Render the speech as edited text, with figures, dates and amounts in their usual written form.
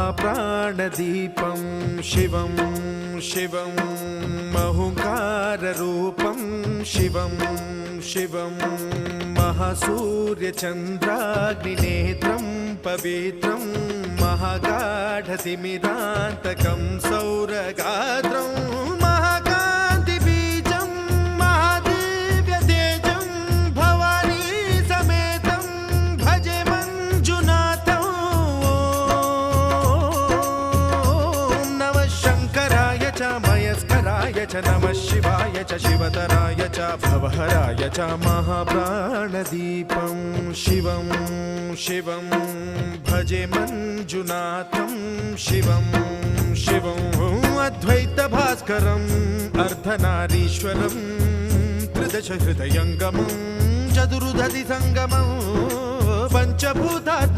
महाप्राणदीपं शिवं शिवं महुङ्काररूपं शिवं शिवं महासूर्यचन्द्राग्निनेत्रं पवित्रं महागाढतिमिरान्तकं सौरगात्रं महाकान्तिबीजं महादिव्यतेजं भवानी समेतं भजे मञ्जुनाथं। ॐ नमः शङ्कराय च मयस्कराय च नमः शिवाय च शिवतराय च भवहराय च महाप्राणदीपं शिवं शिवं भजे मञ्जुनाथं शिवं शिवं अद्वैतभास्करम् अर्धनारीश्वरं त्रिदशहृदयङ्गमं चतुर्दधिसङ्गमं पञ्चभूतात्मकम्